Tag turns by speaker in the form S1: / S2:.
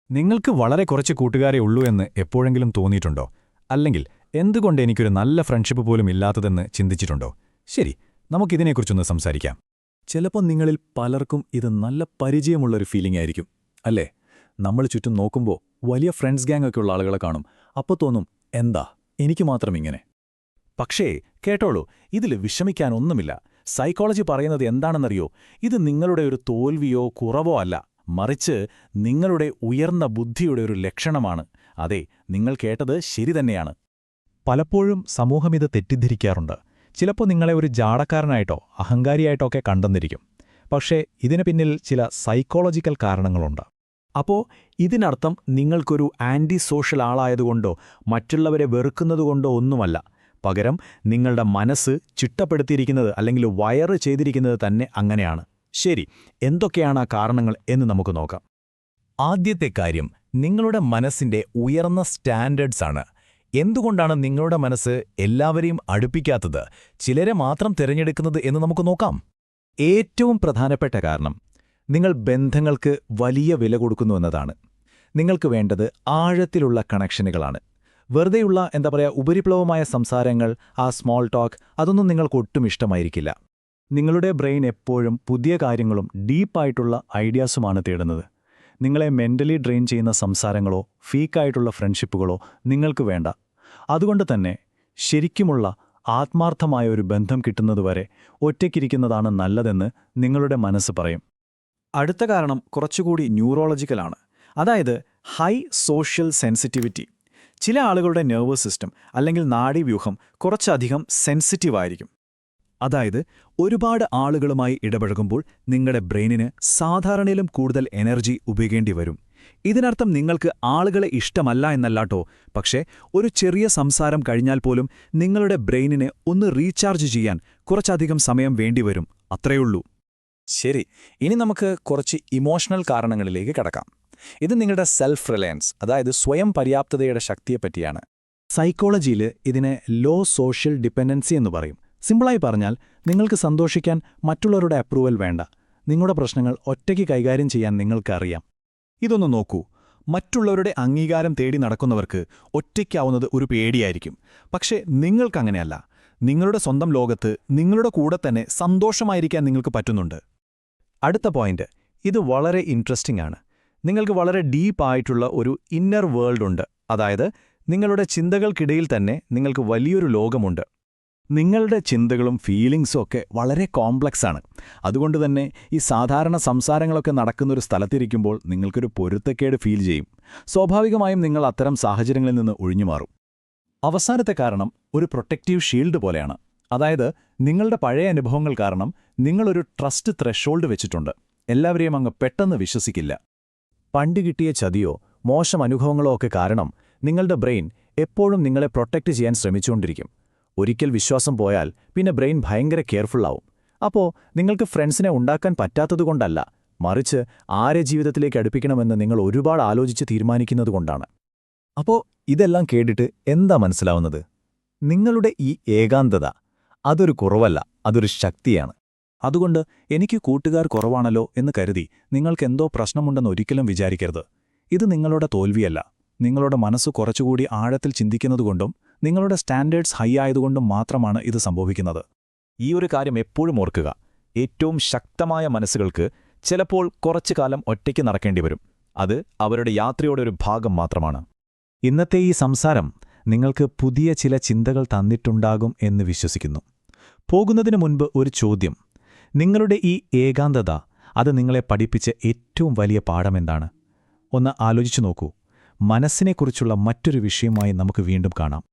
S1: നിങ്ങൾക്ക് വളരെ കുറച്ച് കൂട്ടുകാരെ ഉള്ളൂ എന്ന് എപ്പോഴെങ്കിലും തോന്നിയിട്ടുണ്ടോ? അല്ലെങ്കിൽ എന്തുകൊണ്ട് എനിക്കൊരു നല്ല ഫ്രണ്ട്ഷിപ്പ് പോലും ഇല്ലാത്തതെന്ന് ചിന്തിച്ചിട്ടുണ്ടോ? ശരി, നമുക്കിതിനെക്കുറിച്ചൊന്ന് സംസാരിക്കാം. ചിലപ്പോൾ നിങ്ങളിൽ പലർക്കും ഇത് നല്ല പരിചയമുള്ളൊരു ഫീലിംഗ് ആയിരിക്കും, അല്ലേ? നമ്മൾ ചുറ്റും നോക്കുമ്പോൾ വലിയ ഫ്രണ്ട്സ് ഗ്യാങ് ഒക്കെ ഉള്ള ആളുകളെ കാണും. അപ്പോൾ തോന്നും, എന്താ എനിക്ക് മാത്രം ഇങ്ങനെ? പക്ഷേ കേട്ടോളൂ, ഇതിൽ വിഷമിക്കാനൊന്നുമില്ല. സൈക്കോളജി പറയുന്നത് എന്താണെന്നറിയോ? ഇത് നിങ്ങളുടെ ഒരു തോൽവിയോ കുറവോ അല്ല, മറിച്ച് നിങ്ങളുടെ ഉയർന്ന ബുദ്ധിയുടെ ഒരു ലക്ഷണമാണ്. അതെ, നിങ്ങൾ കേട്ടത് ശരി തന്നെയാണ്.
S2: പലപ്പോഴും സമൂഹം ഇത് തെറ്റിദ്ധരിക്കാറുണ്ട്. ചിലപ്പോൾ നിങ്ങളെ ഒരു ജാടക്കാരനായിട്ടോ അഹങ്കാരിയായിട്ടോ ഒക്കെ കണ്ടെന്നിരിക്കും. പക്ഷേ ഇതിനു പിന്നിൽ ചില സൈക്കോളജിക്കൽ കാരണങ്ങളുണ്ട്.
S3: അപ്പോൾ ഇതിനർത്ഥം നിങ്ങൾക്കൊരു ആൻറ്റി സോഷ്യൽ ആളായതുകൊണ്ടോ മറ്റുള്ളവരെ വെറുക്കുന്നതുകൊണ്ടോ ഒന്നുമല്ല. പകരം നിങ്ങളുടെ മനസ്സ് ചിട്ടപ്പെടുത്തിയിരിക്കുന്നത് അല്ലെങ്കിൽ വയറ് ചെയ്തിരിക്കുന്നത് തന്നെ അങ്ങനെയാണ്. ശരി, എന്തൊക്കെയാണ് ആ കാരണങ്ങൾ എന്ന് നമുക്ക് നോക്കാം.
S2: ആദ്യത്തെ കാര്യം നിങ്ങളുടെ മനസ്സിന്റെ ഉയർന്ന സ്റ്റാൻഡേർഡ്സ് ആണ്. എന്തുകൊണ്ടാണ് നിങ്ങളുടെ മനസ്സ് എല്ലാവരെയും അടുപ്പിക്കാത്തത്, ചിലരെ മാത്രം തിരഞ്ഞെടുക്കുന്നത് എന്ന് നമുക്ക് നോക്കാം. ഏറ്റവും പ്രധാനപ്പെട്ട കാരണം നിങ്ങൾ ബന്ധങ്ങൾക്ക് വലിയ വില കൊടുക്കുന്നു എന്നതാണ്. നിങ്ങൾക്ക് വേണ്ടത് ആഴത്തിലുള്ള കണക്ഷനുകളാണ്. വെറുതെയുള്ള ഉപരിപ്ലവമായ സംസാരങ്ങൾ, ആ സ്മോൾ ടോക്ക്, അതൊന്നും നിങ്ങൾക്ക് ഒട്ടും ഇഷ്ടമായിരിക്കില്ല. നിങ്ങളുടെ ബ്രെയിൻ എപ്പോഴും പുതിയ കാര്യങ്ങളും ഡീപ്പായിട്ടുള്ള ഐഡിയാസുമാണ് തേടുന്നത്. നിങ്ങളെ മെന്റലി ഡ്രെയിൻ ചെയ്യുന്ന സംസാരങ്ങളോ ഫീക്കായിട്ടുള്ള ഫ്രണ്ട്ഷിപ്പുകളോ നിങ്ങൾക്ക് വേണ്ട. അതുകൊണ്ട് തന്നെ ശരിക്കുമുള്ള ആത്മാർത്ഥമായ ഒരു ബന്ധം കിട്ടുന്നതുവരെ ഒറ്റയ്ക്കിരിക്കുന്നതാണ് നല്ലതെന്ന് നിങ്ങളുടെ മനസ്സ് പറയും.
S3: അടുത്ത കാരണം കുറച്ചുകൂടി ന്യൂറോളജിക്കലാണ്. അതായത് ഹൈ സോഷ്യൽ സെൻസിറ്റിവിറ്റി. ചില ആളുകളുടെ നെർവസ് സിസ്റ്റം അല്ലെങ്കിൽ നാഡീവ്യൂഹം കുറച്ചധികം സെൻസിറ്റീവായിരിക്കും. അതായത് ഒരുപാട് ആളുകളുമായി ഇടപഴകുമ്പോൾ നിങ്ങളുടെ ബ്രെയിനിന് സാധാരണയിലും കൂടുതൽ എനർജി ഉപയോഗിക്കേണ്ടി വരും. ഇതിനർത്ഥം നിങ്ങൾക്ക് ആളുകളെ ഇഷ്ടമല്ല എന്നല്ലാട്ടോ, പക്ഷേ ഒരു ചെറിയ സംസാരം കഴിഞ്ഞാൽ പോലും നിങ്ങളുടെ ബ്രെയിനിനെ ഒന്ന് റീചാർജ് ചെയ്യാൻ കുറച്ചധികം സമയം വേണ്ടിവരും. അത്രയുള്ളൂ. ശരി, ഇനി നമുക്ക് കുറച്ച് ഇമോഷണൽ കാരണങ്ങളിലേക്ക് കടക്കാം. ഇത് നിങ്ങളുടെ സെൽഫ് റിലയൻസ്, അതായത് സ്വയം പര്യാപ്തതയുടെ ശക്തിയെപ്പറ്റിയാണ്. സൈക്കോളജിയിൽ ഇതിനെ ലോ സോഷ്യൽ ഡിപ്പെൻഡൻസി എന്ന് പറയും. സിമ്പിളായി പറഞ്ഞാൽ, നിങ്ങൾക്ക് സന്തോഷിക്കാൻ മറ്റുള്ളവരുടെ അപ്രൂവൽ വേണ്ട. നിങ്ങളുടെ പ്രശ്നങ്ങൾ ഒറ്റയ്ക്ക് കൈകാര്യം ചെയ്യാൻ നിങ്ങൾക്കറിയാം.
S1: ഇതൊന്ന് നോക്കൂ. മറ്റുള്ളവരുടെ അംഗീകാരം തേടി നടക്കുന്നവർക്ക് ഒറ്റയ്ക്കാവുന്നത് ഒരു പേടിയായിരിക്കും. പക്ഷേ നിങ്ങൾക്കങ്ങനെയല്ല. നിങ്ങളുടെ സ്വന്തം ലോകത്ത് നിങ്ങളുടെ കൂടെ തന്നെ സന്തോഷമായിരിക്കാൻ നിങ്ങൾക്ക് പറ്റുന്നുണ്ട്.
S3: അടുത്ത പോയിന്റ്, ഇത് വളരെ ഇൻട്രസ്റ്റിംഗ് ആണ്. നിങ്ങൾക്ക് വളരെ ഡീപ്പായിട്ടുള്ള ഒരു ഇന്നർ വേൾഡ് ഉണ്ട്. അതായത് നിങ്ങളുടെ ചിന്തകൾക്കിടയിൽ തന്നെ നിങ്ങൾക്ക് വലിയൊരു ലോകമുണ്ട്.
S1: നിങ്ങളുടെ ചിന്തകളും ഫീലിംഗ്സും ഒക്കെ വളരെ കോംപ്ലക്സ് ആണ്. അതുകൊണ്ട് തന്നെ ഈ സാധാരണ സംസാരങ്ങളൊക്കെ നടക്കുന്നൊരു സ്ഥലത്തിരിക്കുമ്പോൾ നിങ്ങൾക്കൊരു പൊരുത്തക്കേട് ഫീൽ ചെയ്യും. സ്വാഭാവികമായും നിങ്ങൾ അത്തരം സാഹചര്യങ്ങളിൽ നിന്ന് ഒഴിഞ്ഞുമാറും. അവസാനത്തെ കാരണം ഒരു പ്രൊട്ടക്റ്റീവ് ഷീൽഡ് പോലെയാണ്. അതായത് നിങ്ങളുടെ പഴയ അനുഭവങ്ങൾ കാരണം നിങ്ങളൊരു ട്രസ്റ്റ് ത്രെഷോൾഡ് വെച്ചിട്ടുണ്ട്. എല്ലാവരെയും അങ്ങ് പെട്ടെന്ന് വിശ്വസിക്കില്ല.
S3: പണ്ട് കിട്ടിയ ചതിയോ മോശം അനുഭവങ്ങളോ ഒക്കെ കാരണം നിങ്ങളുടെ ബ്രെയിൻ എപ്പോഴും നിങ്ങളെ പ്രൊട്ടക്റ്റ് ചെയ്യാൻ ശ്രമിച്ചുകൊണ്ടിരിക്കും. ഒരിക്കൽ വിശ്വാസം പോയാൽ പിന്നെ ബ്രെയിൻ ഭയങ്കര കെയർഫുള്ളാവും. അപ്പോൾ നിങ്ങൾക്ക് ഫ്രണ്ട്സിനെ ഉണ്ടാക്കാൻ പറ്റാത്തതുകൊണ്ടല്ല, മറിച്ച് ആരെ ജീവിതത്തിലേക്ക് അടുപ്പിക്കണമെന്ന് നിങ്ങൾ ഒരുപാട് ആലോചിച്ച് തീരുമാനിക്കുന്നതുകൊണ്ടാണ്.
S2: അപ്പോൾ ഇതെല്ലാം കേട്ടിട്ട് എന്താ മനസ്സിലാവുന്നത്? നിങ്ങളുടെ ഈ ഏകാന്തത അതൊരു കുറവല്ല, അതൊരു ശക്തിയാണ്.
S1: അതുകൊണ്ട് എനിക്ക് കൂട്ടുകാർ കുറവാണല്ലോ എന്ന് കരുതി നിങ്ങൾക്കെന്തോ പ്രശ്നമുണ്ടെന്ന് ഒരിക്കലും വിചാരിക്കരുത്. ഇത് നിങ്ങളുടെ തോൽവിയല്ല. നിങ്ങളുടെ മനസ്സ് കുറച്ചുകൂടി ആഴത്തിൽ ചിന്തിക്കുന്നതുകൊണ്ടും നിങ്ങളുടെ സ്റ്റാൻഡേർഡ്സ് ഹൈ ആയതുകൊണ്ടും മാത്രമാണ് ഇത് സംഭവിക്കുന്നത്.
S3: ഈ ഒരു കാര്യം എപ്പോഴും ഓർക്കുക. ഏറ്റവും ശക്തമായ മനസ്സുകൾക്ക് ചിലപ്പോൾ കുറച്ചു കാലം ഒറ്റയ്ക്ക് നടക്കേണ്ടി വരും. അത് അവരുടെ യാത്രയുടെ ഒരു ഭാഗം മാത്രമാണ്.
S2: ഇന്നത്തെ ഈ സംസാരം നിങ്ങൾക്ക് പുതിയ ചില ചിന്തകൾ തന്നിട്ടുണ്ടാകും എന്ന് വിശ്വസിക്കുന്നു. പോകുന്നതിനു മുൻപ് ഒരു ചോദ്യം. നിങ്ങളുടെ ഈ ഏകാന്തത അത് നിങ്ങളെ പഠിപ്പിച്ച ഏറ്റവും വലിയ പാഠമെന്താണ്? ഒന്ന് ആലോചിച്ചു നോക്കൂ. മനസ്സിനെക്കുറിച്ചുള്ള മറ്റൊരു വിഷയമായി നമുക്ക് വീണ്ടും കാണാം.